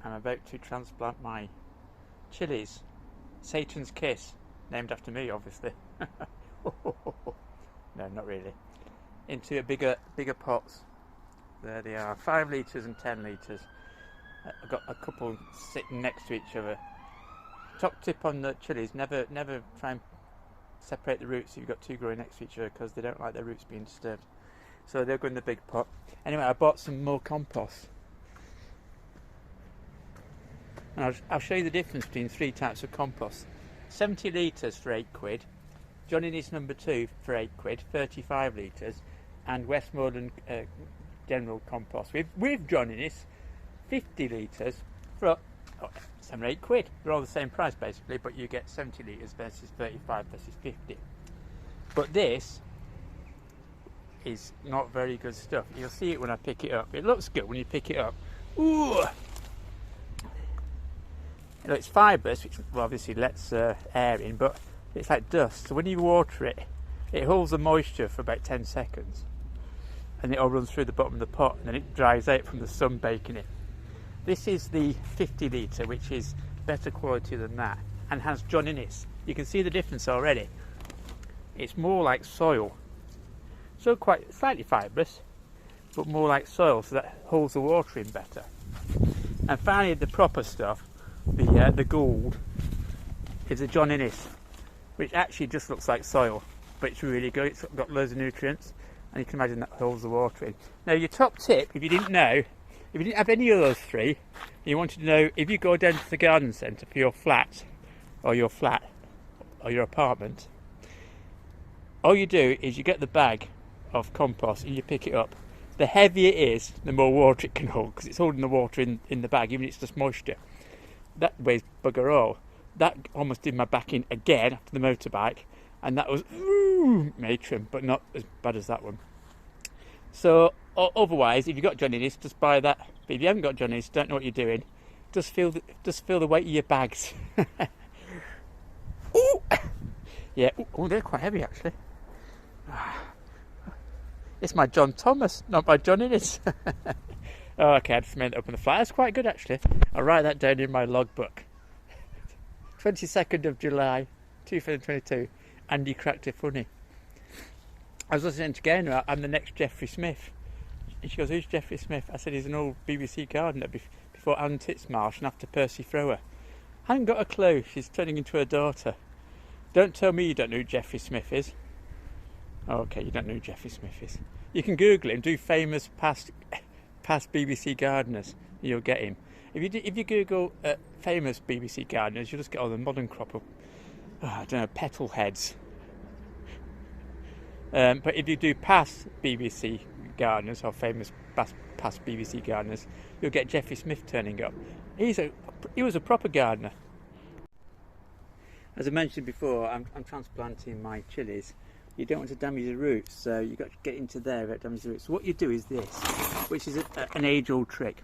I'm about to transplant my chilies, Satan's Kiss, named after me obviously. No, not really. Into a bigger pots. There they are, 5 litres and 10 litres. I've got a couple sitting next to each other. Top tip on the chilies, never try and separate the roots if you've got two growing next to each other, because they don't like their roots being disturbed. So they'll go in the big pot. Anyway, I bought some more compost. And I'll show you the difference between 3 types of compost. 70 litres for £8, John Innes number 2 for £8, 35 litres, and Westmoreland general compost with John Innes 50 litres for £7 or £8. They're all the same price basically, but you get 70 litres versus 35 versus 50. But this is not very good stuff. You'll see it when I pick it up. It looks good when you pick it up. Ooh! You know, it's fibrous, which obviously lets air in, but it's like dust. So when you water it, it holds the moisture for about 10 seconds. And it all runs through the bottom of the pot, and then it dries out from the sun baking it. This is the 50 litre, which is better quality than that, and has John Innes. You can see the difference already. It's more like soil. So quite slightly fibrous, but more like soil, so that holds the water in better. And finally, the proper stuff, the gold, is a John Innes, which actually just looks like soil, but it's really good. It's got loads of nutrients, and you can imagine that holds the water in. Now, your top tip, if you didn't know, if you didn't have any of those 3, and you wanted to know, if you go down to the garden centre for your flat or your apartment, all you do is you get the bag of compost and you pick it up. The heavier it is, the more water it can hold, because it's holding the water in the bag, even if it's just moisture. That weighs bugger all. That almost did my back in again after the motorbike, and that was matron, but not as bad as that one. So otherwise, if you've got John Innes, just buy that. But if you haven't got John Innes, don't know what you're doing, just feel the weight of your bags. Ooh. Yeah, oh, they're quite heavy actually. It's my John Thomas, not my John Innes. Oh, okay, I just made it up on the fly. That's quite good actually. I'll write that down in my logbook. 22nd of July 2022. Andy cracked it funny. I was listening to Gaynor, I'm the next Geoffrey Smith. And she goes, who's Geoffrey Smith? I said, he's an old BBC gardener before Anne Titchmarsh and after Percy Thrower. I haven't got a clue. She's turning into her daughter. Don't tell me you don't know who Geoffrey Smith is. Oh, okay, you don't know who Geoffrey Smith is. You can Google him, do famous past BBC gardeners, and you'll get him. If you Google famous BBC gardeners, you'll just get all the modern crop of, I don't know, petal heads. But if you do past BBC gardeners or famous past BBC gardeners, you'll get Geoffrey Smith turning up. He was a proper gardener. As I mentioned before, I'm transplanting my chilies. You don't want to damage the roots, so you've got to get into there without damaging the roots. So what you do is this, which is an age-old trick.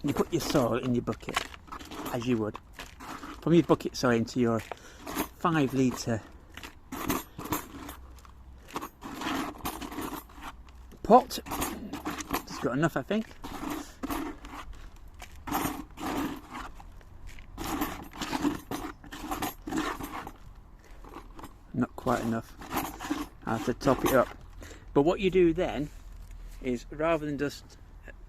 You put your soil in your bucket, as you would. From your bucket, sorry, into your 5 litre pot. Just got enough, I think. Not quite enough. I have to top it up. But what you do then is, rather than just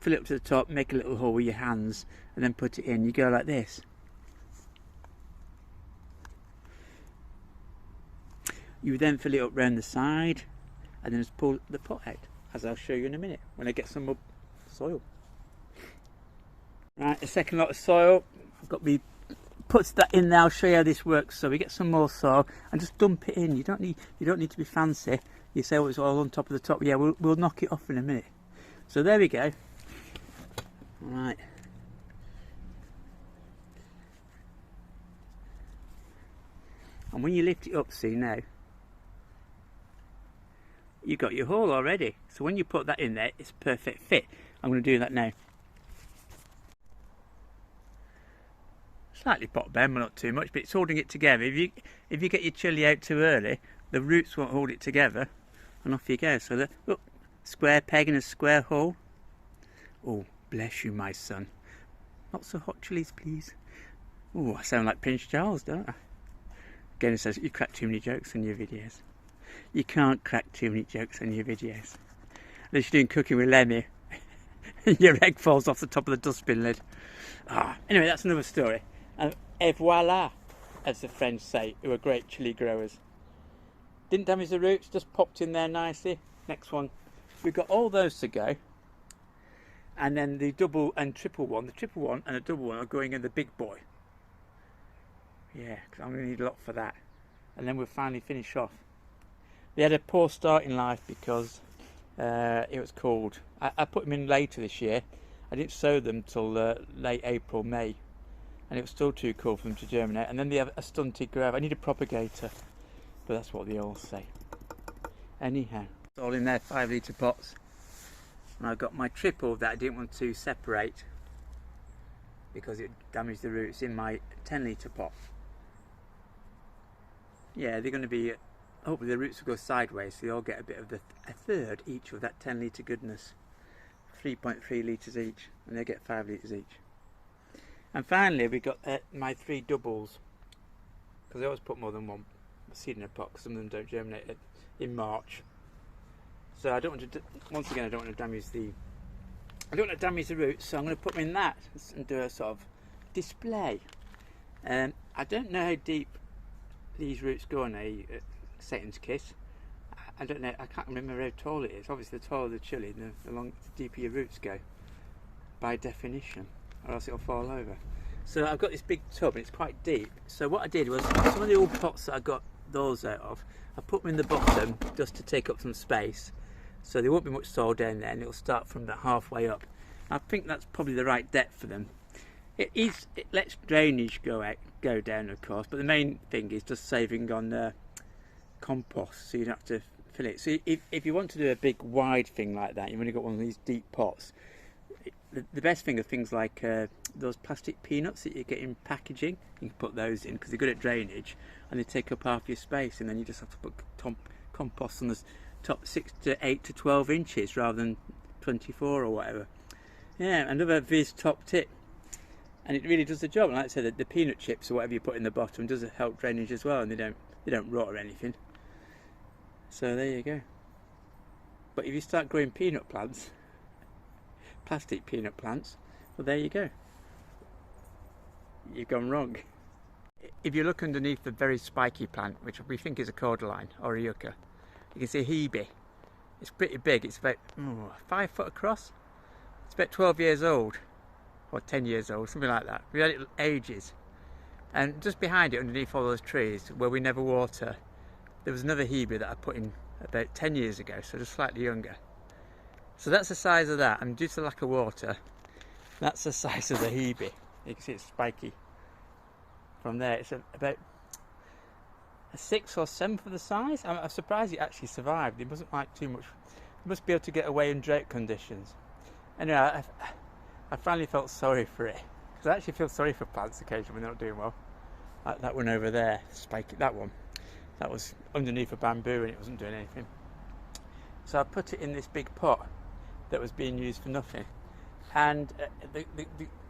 fill it up to the top, make a little hole with your hands and then put it in, you go like this. You then fill it up round the side and then just pull the pot out, as I'll show you in a minute when I get some more soil. Right, a second lot of soil. I've got me put that in there. I'll show you how this works. So we get some more soil and just dump it in. You don't need to be fancy. You say, oh, it's all on top of the top. Yeah, we'll knock it off in a minute. So there we go. Right. And when you lift it up, see now, you've got your hole already. So when you put that in there, it's a perfect fit. I'm going to do that now. Slightly pot bend, but not too much, but it's holding it together. If you get your chili out too early, the roots won't hold it together, and off you go. So look, square peg in a square hole. Oh, bless you, my son. Not so hot chilies, please. Oh, I sound like Prince Charles, don't I? Again, it says you crack too many jokes on your videos. You can't crack too many jokes on your videos. Unless you're doing cooking with Lemmy and your egg falls off the top of the dustbin lid. Anyway, that's another story. And et voila, as the French say, who are great chili growers. Didn't damage the roots, just popped in there nicely. Next one. We've got all those to go. And then the double and triple one. The triple one and the double one are going in the big boy. Yeah, because I'm going to need a lot for that. And then we'll finally finish off. They had a poor start in life because it was cold. I put them in later this year. I didn't sow them till late April, May. And it was still too cold for them to germinate. And then they have a stunted growth. I need a propagator. But that's what they all say. Anyhow, it's all in their 5 litre pots. And I've got my triple that I didn't want to separate because it damaged the roots in my 10 litre pot. Yeah, they're going to be, hopefully the roots will go sideways so they all get a bit of a third each of that 10 litre goodness. 3.3 litres each, and they get 5 litres each. And finally we got my 3 doubles, because I always put more than one seed in a pot because some of them don't germinate in March. So I don't want to, once again, I don't want to damage the roots, so I'm going to put them in that and do a sort of display. I don't know how deep these roots go on a Satan's kiss. I don't know, I can't remember how tall it is. Obviously the taller the chili, the deeper your roots go, by definition, or else it'll fall over. So I've got this big tub and it's quite deep. So what I did was, some of the old pots that I got those out of, I put them in the bottom just to take up some space. So there won't be much soil down there and it'll start from about halfway up. I think that's probably the right depth for them. It lets drainage go down, of course, but the main thing is just saving on compost, so you don't have to fill it. So if you want to do a big wide thing like that, you've only got one of these deep pots, the best thing are things like those plastic peanuts that you get in packaging. You can put those in because they're good at drainage and they take up half your space, and then you just have to put compost on the top 6 to 8 to 12 inches rather than 24 or whatever. Yeah, another Viz top tip, and it really does the job. And like I said, the peanut chips or whatever you put in the bottom does help drainage as well, and they don't rot or anything. So there you go. But if you start growing peanut plants, plastic peanut plants, well, there you go. You've gone wrong. If you look underneath the very spiky plant, which we think is a cordyline or a yucca, you can see hebe. It's pretty big. It's about 5 foot across. It's about 12 years old, or 10 years old, something like that. We had it ages. And just behind it, underneath all those trees, where we never water, there was another hebe that I put in about 10 years ago, so just slightly younger. So that's the size of that, and due to the lack of water, that's the size of the hebe. You can see it's spiky. From there, it's about a 1/6 or 1/7 of the size. I'm surprised it actually survived. It wasn't like too much. It must be able to get away in drought conditions. Anyway, I finally felt sorry for it, because I actually feel sorry for plants occasionally when they're not doing well. Like that one over there, spiky. That one, that was underneath a bamboo and it wasn't doing anything. So I put it in this big pot that was being used for nothing, and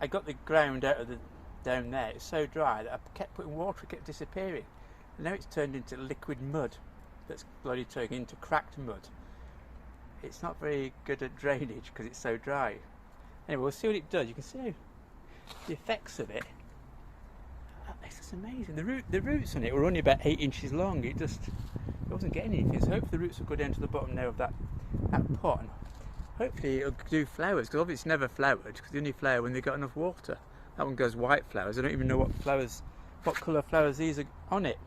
I got the ground out of down there. It's so dry that I kept putting water, it kept disappearing, and now it's turned into liquid mud that's bloody turning into cracked mud. It's not very good at drainage because it's so dry. Anyway, we'll see what it does. You can see the effects of it. It's just amazing. The roots on it were only about 8 inches long. It wasn't getting anything. So hopefully the roots will go down to the bottom now of that pot. And hopefully it'll do flowers, because obviously it's never flowered, because they only flower when they've got enough water. That one goes white flowers. I don't even know what colour flowers these are on it.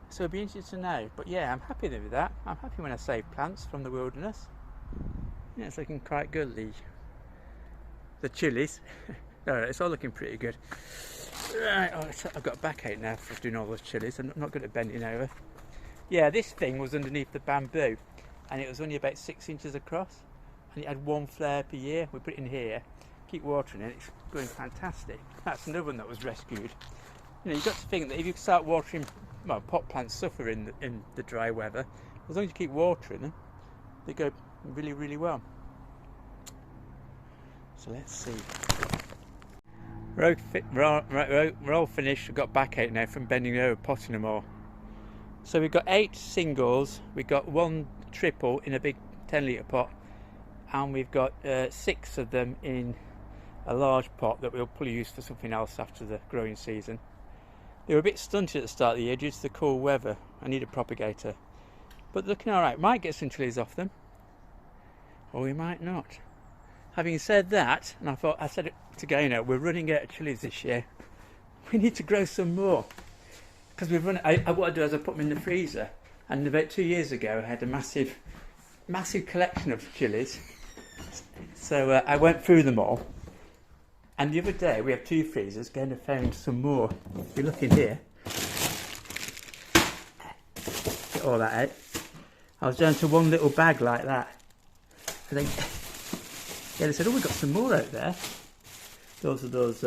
So it'd be interesting to know. But yeah, I'm happy with that. I'm happy when I save plants from the wilderness. Yeah, it's looking quite good, the chilies. Alright, it's all looking pretty good. Right, I've got a backache now for doing all those chilies. I'm not good at bending over. Yeah, this thing was underneath the bamboo, and it was only about 6 inches across, and it had 1 flare per year. We put it in here, keep watering it, it's going fantastic. That's another one that was rescued. You know, you've got to think that if you start watering, well, pot plants suffer in the dry weather. As long as you keep watering them, they go really, really well. So let's see. We're all finished. We've got backache now from bending over potting them all. So we've got 8 singles, we've got 1 triple in a big 10-litre pot, and we've got 6 of them in a large pot that we'll probably use for something else after the growing season. They were a bit stunted at the start of the year due to the cool weather. I need a propagator. But looking alright. Might get some chilies off them, or we might not. Having said that, and I said it to Gaynor, we're running out of chilies this year. We need to grow some more. Because we've run. What I do is I put them in the freezer, and about 2 years ago I had a massive collection of chilies. So I went through them all, and the other day we have 2 freezers. Gaynor found some more. If you look in here, get all that out. I was down to 1 little bag like that. And they said, "Oh, we've got some more out there." Those are those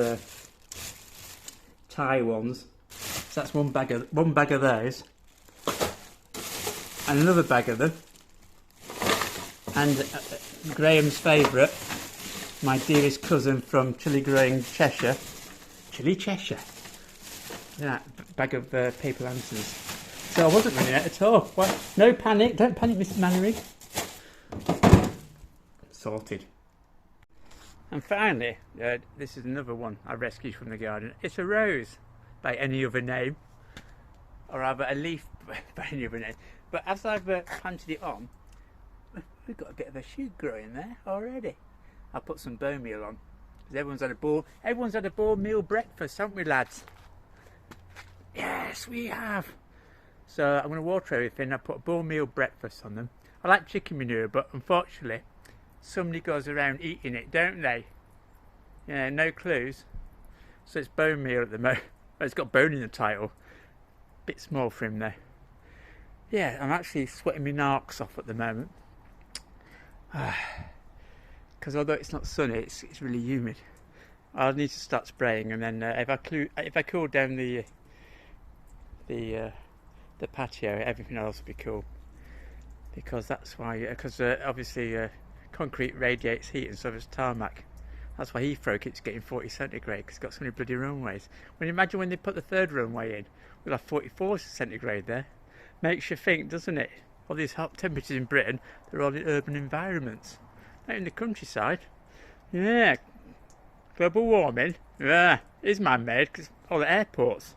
Thai ones. So that's one bag of those, and another bag of them, and Graham's favourite, my dearest cousin from chili growing Cheshire, that bag of paper lanterns. So I wasn't running out at all. What? No panic, don't panic, Mr. Mannering. Sorted. And finally, this is another one I rescued from the garden. It's a rose, by any other name, or rather a leaf by any other name. But as I've planted it on, we've got a bit of a shoot growing there already. I'll put some bone meal on, because everyone's had a bone meal breakfast, haven't we, lads? Yes, we have. So I'm going to water everything. I put a bone meal breakfast on them. I like chicken manure, but unfortunately somebody goes around eating it, don't they? Yeah, no clues. So it's bone meal at the moment. It's got bone in the title. Bit small for him there. Yeah, I'm actually sweating my narcs off at the moment. Because although it's not sunny, it's really humid. I'll need to start spraying, and then if I cool down the patio, everything else will be cool. Because that's why. Because obviously concrete radiates heat, and so does tarmac. That's why Heathrow keeps getting 40 centigrade, because it's got so many bloody runways. When you imagine when they put the 3rd runway in, we'll have 44 centigrade there. Makes you think, doesn't it? All these hot temperatures in Britain, they're all in urban environments. Not in the countryside. Yeah. Global warming, yeah, is man-made, because all the airports.